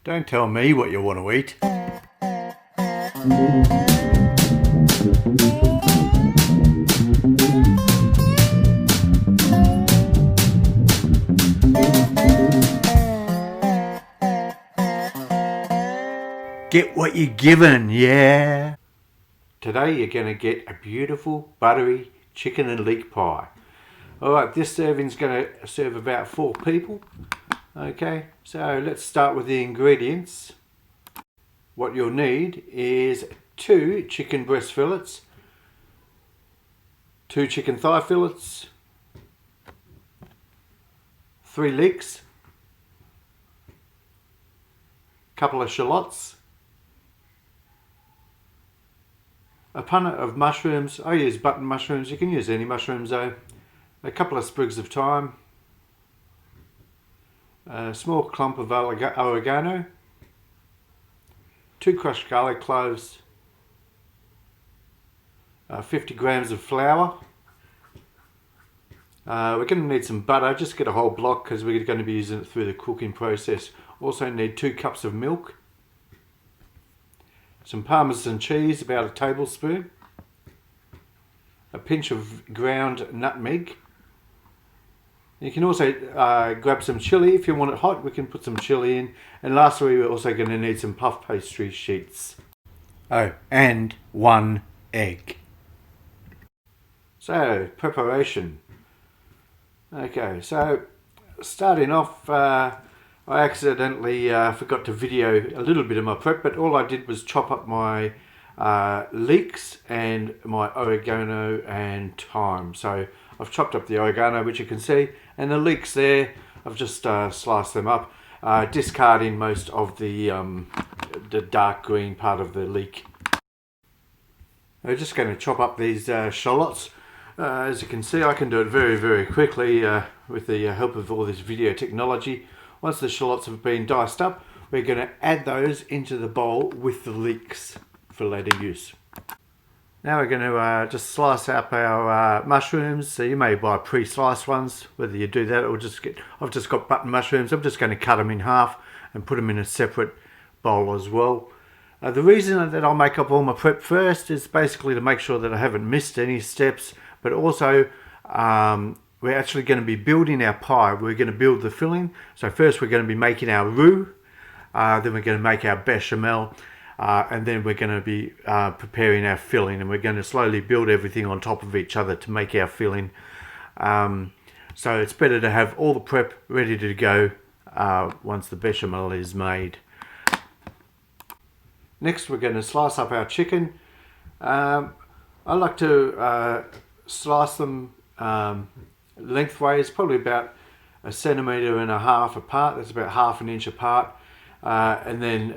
Don't tell me what you want to eat. Get what you're given, yeah. Today you're going to get a beautiful buttery chicken and leek pie. Alright, this serving's going to serve about 4 people. Okay, so let's start with the ingredients. What you'll need is 2 chicken breast fillets, 2 chicken thigh fillets, 3 leeks, a couple of shallots, a punnet of mushrooms. I use button mushrooms, you can use any mushrooms though, a couple of sprigs of thyme, a small clump of oregano, 2 crushed garlic cloves, 50 grams of flour. We're going to need some butter, just get a whole block because we're going to be using it through the cooking process. Also need 2 cups of milk, some Parmesan cheese, about a tablespoon, a pinch of ground nutmeg. You can also grab some chilli if you want it hot. We can put some chilli in. And lastly, we're also going to need some puff pastry sheets. Oh, and 1 egg. So, preparation. Okay, so starting off, I accidentally forgot to video a little bit of my prep, but all I did was chop up my leeks and my oregano and thyme. So I've chopped up the oregano, which you can see, and the leeks there, I've just sliced them up, discarding most of the dark green part of the leek. I'm just going to chop up these shallots. As you can see, I can do it very, very quickly with the help of all this video technology. Once the shallots have been diced up, we're going to add those into the bowl with the leeks for later use. Now we're going to just slice up our mushrooms. So you may buy pre-sliced ones, whether you do that or I've just got button mushrooms. I'm just going to cut them in half and put them in a separate bowl as well. The reason that I'll make up all my prep first is basically to make sure that I haven't missed any steps, but also we're actually going to be building our pie. We're going to build the filling. So first we're going to be making our roux, then we're going to make our bechamel, and then we're going to be preparing our filling, and we're going to slowly build everything on top of each other to make our filling. So it's better to have all the prep ready to go once the bechamel is made. Next we're going to slice up our chicken. I like to slice them lengthways, probably about 1.5 centimeters apart. That's about 1/2 inch apart. And then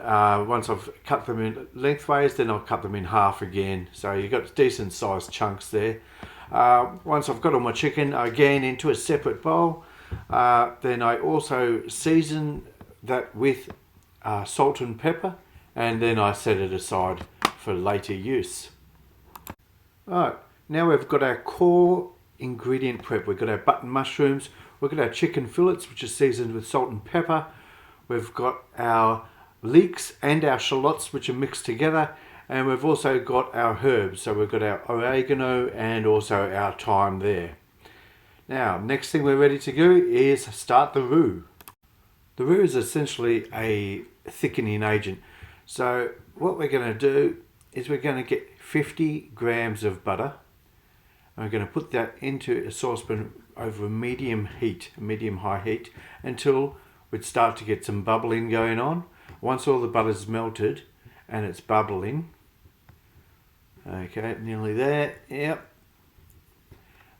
once I've cut them in lengthways, then I'll cut them in half again. So you've got decent sized chunks there. Once I've got all my chicken again into a separate bowl, then I also season that with salt and pepper, and then I set it aside for later use. Alright, now we've got our core ingredient prep. We've got our button mushrooms, we've got our chicken fillets, which are seasoned with salt and pepper. We've got our leeks and our shallots, which are mixed together, and we've also got our herbs. So we've got our oregano and also our thyme there. Now, next thing we're ready to do is start the roux. The roux is essentially a thickening agent. So what we're going to do is we're going to get 50 grams of butter. I'm going to put that into a saucepan over a medium-high heat, until we'd start to get some bubbling going on. Once all the butter's melted and it's bubbling, okay, nearly there, yep.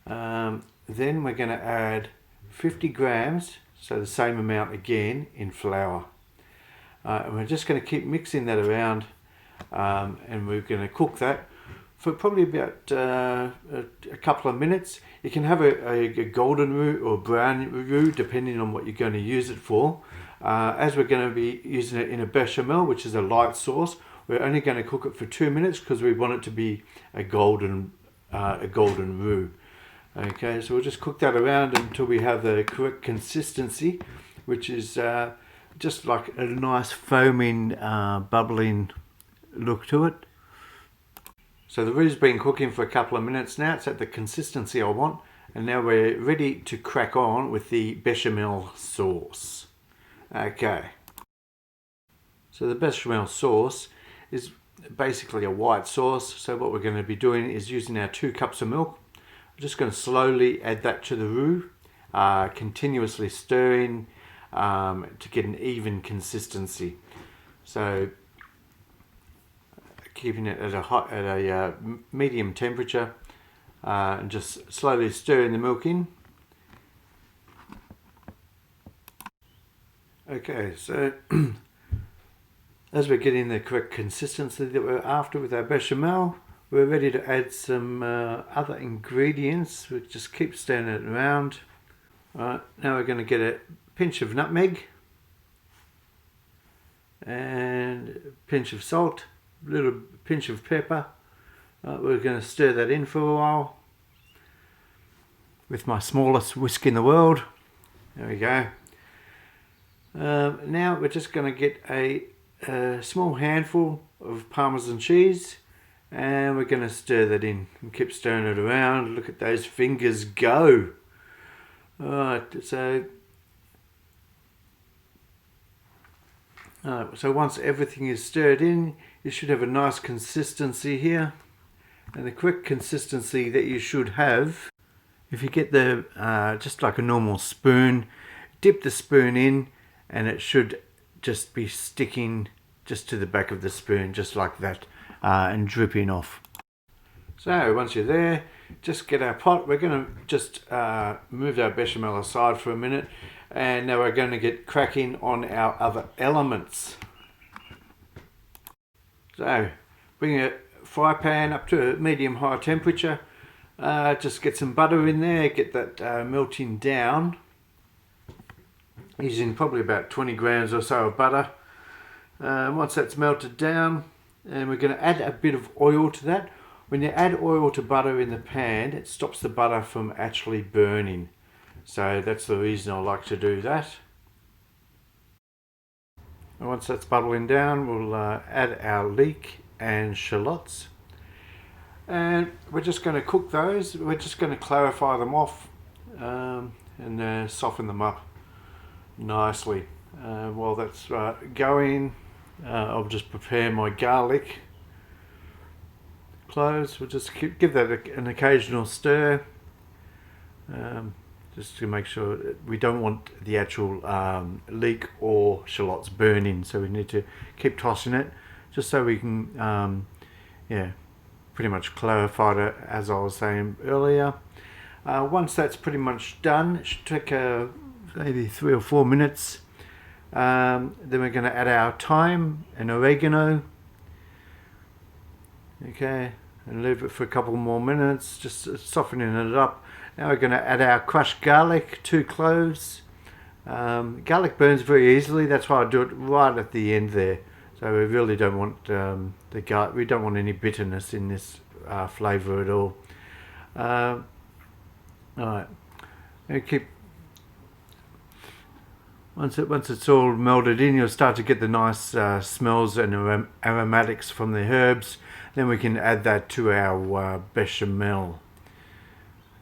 Then we're going to add 50 grams, so the same amount again, in flour. And we're just going to keep mixing that around, and we're going to cook that for probably about a couple of minutes. You can have a golden roux or brown roux depending on what you're going to use it for. As we're going to be using it in a bechamel, which is a light sauce, we're only going to cook it for 2 minutes because we want it to be a golden roux. Okay, so we'll just cook that around until we have the correct consistency, which is just like a nice foaming, bubbling look to it. So the Roux's been cooking for a couple of minutes now. It's at the consistency I want. And now we're ready to crack on with the bechamel sauce. Okay. So the bechamel sauce is basically a white sauce. So what we're going to be doing is using our 2 cups of milk. I'm just going to slowly add that to the roux, continuously stirring to get an even consistency. So keeping it at a medium temperature and just slowly stirring the milk in. Okay, so as we're getting the correct consistency that we're after with our bechamel, we're ready to add some other ingredients. We just keep stirring it around. Alright, now we're going to get a pinch of nutmeg and a pinch of salt, a little pinch of pepper. We're going to stir that in for a while with my smallest whisk in the world. There we go. Now we're just going to get a small handful of Parmesan cheese, and we're going to stir that in and keep stirring it around. Look at those fingers go. Alright, so once everything is stirred in, you should have a nice consistency here. And the correct consistency that you should have, if you get the just like a normal spoon, dip the spoon in and it should just be sticking just to the back of the spoon, just like that, and dripping off. So once you're there, just get our pot. We're going to just move our bechamel aside for a minute, and now we're going to get cracking on our other elements. So bring a fry pan up to a medium-high temperature. Just get some butter in there, get that melting down. Using probably about 20 grams or so of butter. Once that's melted down, and we're going to add a bit of oil to that. When you add oil to butter in the pan, it stops the butter from actually burning. So that's the reason I like to do that. And once that's bubbling down, we'll add our leek and shallots. And we're just going to cook those. We're just going to clarify them off and soften them up nicely. While that's going, I'll just prepare my garlic cloves. We'll just give that an occasional stir, just to make sure that we don't want the actual leek or shallots burning, so we need to keep tossing it just so we can pretty much clarify it, as I was saying earlier. Once that's pretty much done, it should take maybe 3 or 4 minutes. Then we're going to add our thyme and oregano. Okay, and leave it for a couple more minutes, just softening it up. Now we're going to add our crushed garlic, 2 cloves. Garlic burns very easily, that's why I do it right at the end there. So we really don't want the garlic. We don't want any bitterness in this flavour at all. All right, and keep. Once it's all melded in, you'll start to get the nice smells and aromatics from the herbs. Then we can add that to our bechamel,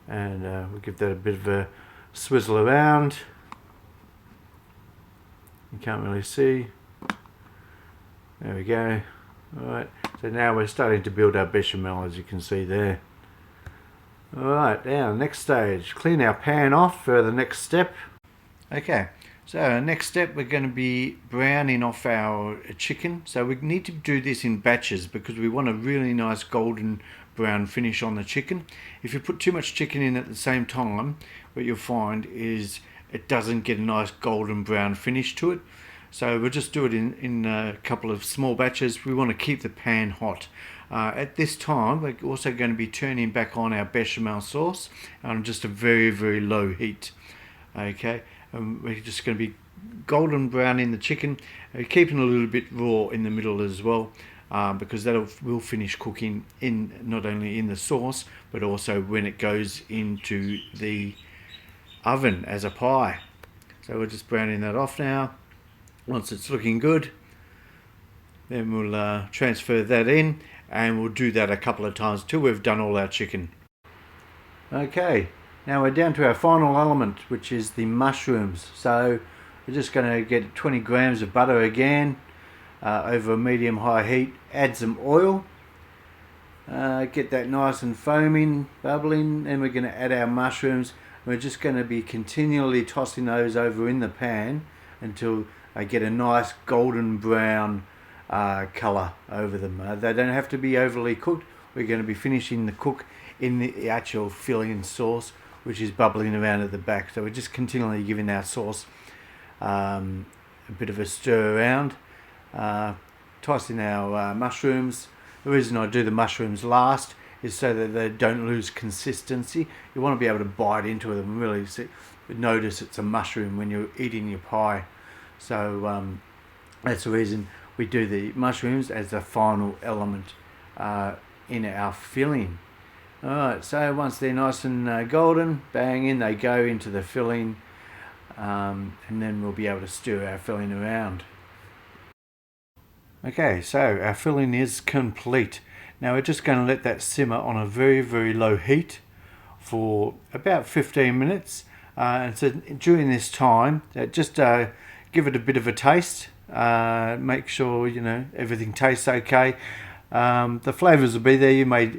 and we'll give that a bit of a swizzle around. You can't really see. There we go. Alright, so now we're starting to build our bechamel, as you can see there. Alright, now next stage, clean our pan off for the next step. Okay, so next step, we're going to be browning off our chicken. So we need to do this in batches because we want a really nice golden brown finish on the chicken. If you put too much chicken in at the same time, what you'll find is it doesn't get a nice golden brown finish to it. So we'll just do it in a couple of small batches. We want to keep the pan hot. At this time, we're also going to be turning back on our bechamel sauce on just a very, very low heat. Okay, we're just going to be golden brown in the chicken, keeping a little bit raw in the middle as well, because that will finish cooking in not only in the sauce, but also when it goes into the oven as a pie. So we're just browning that off now. Once it's looking good, then we'll transfer that in, and we'll do that a couple of times till we've done all our chicken. Okay, now we're down to our final element, which is the mushrooms. So we're just going to get 20 grams of butter again over a medium-high heat. Add some oil, get that nice and foaming, bubbling, and we're going to add our mushrooms. We're just going to be continually tossing those over in the pan until they get a nice golden brown colour over them. They don't have to be overly cooked. We're going to be finishing the cook in the actual filling sauce, which is bubbling around at the back. So we're just continually giving our sauce a bit of a stir around, tossing our mushrooms. The reason I do the mushrooms last is so that they don't lose consistency. You want to be able to bite into them and really notice it's a mushroom when you're eating your pie. So that's the reason we do the mushrooms as the final element in our filling. Alright, so once they're nice and golden, bang, in they go into the filling, and then we'll be able to stir our filling around. Okay, so our filling is complete. Now we're just going to let that simmer on a very, very low heat for about 15 minutes. And so during this time, just give it a bit of a taste. Make sure, everything tastes okay. The flavours will be there. You may,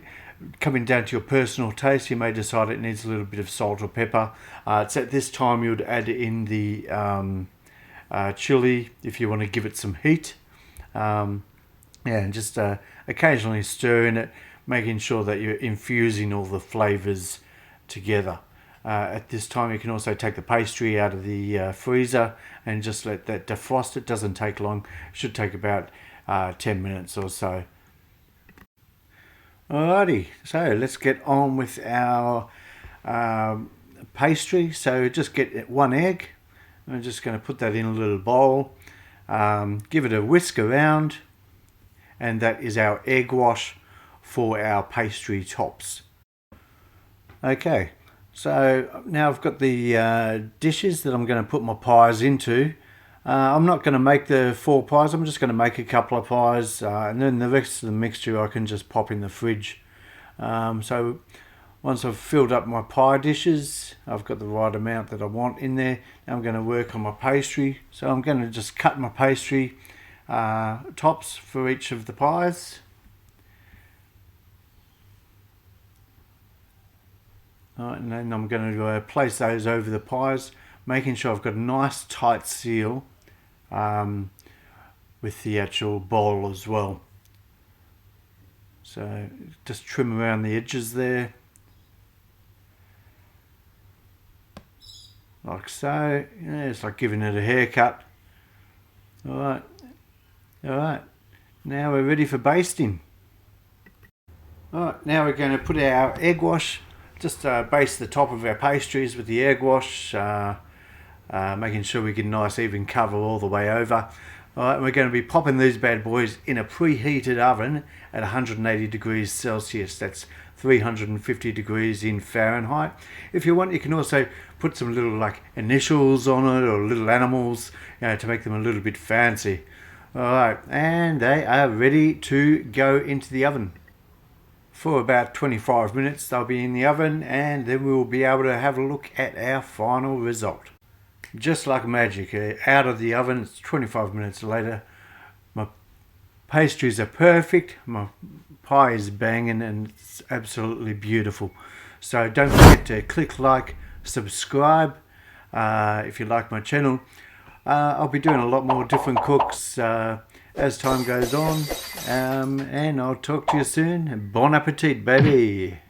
coming down to your personal taste, you may decide it needs a little bit of salt or pepper. It's at this time you'd add in the chili if you want to give it some heat. And just occasionally stirring it, making sure that you're infusing all the flavours together. At this time you can also take the pastry out of the freezer and just let that defrost. It doesn't take long. It should take about 10 minutes or so. Alrighty, so let's get on with our pastry. So just get 1 egg. I'm just going to put that in a little bowl. Give it a whisk around, and that is our egg wash for our pastry tops. Okay, so now I've got the dishes that I'm going to put my pies into. I'm not going to make the 4 pies, I'm just going to make a couple of pies, and then the rest of the mixture I can just pop in the fridge. So once I've filled up my pie dishes, I've got the right amount that I want in there. Now I'm going to work on my pastry. So I'm going to just cut my pastry tops for each of the pies. Alright, and then I'm going to place those over the pies, making sure I've got a nice tight seal with the actual bowl as well. So just trim around the edges there. Like so. Yeah, it's like giving it a haircut. Alright. Alright. Now we're ready for basting. Alright, now we're going to put our egg wash. Just baste the top of our pastries with the egg wash, making sure we get a nice even cover all the way over. Alright, we're going to be popping these bad boys in a preheated oven at 180 degrees Celsius. That's 350 degrees in Fahrenheit. If you want, you can also put some little initials on it or little animals, to make them a little bit fancy. Alright, and they are ready to go into the oven. For about 25 minutes they'll be in the oven, and then we'll be able to have a look at our final result. Just like magic, out of the oven, it's 25 minutes later. My pastries are perfect, my pie is banging, and it's absolutely beautiful. So don't forget to click like, subscribe if you like my channel. I'll be doing a lot more different cooks as time goes on, and I'll talk to you soon. Bon appetit, baby!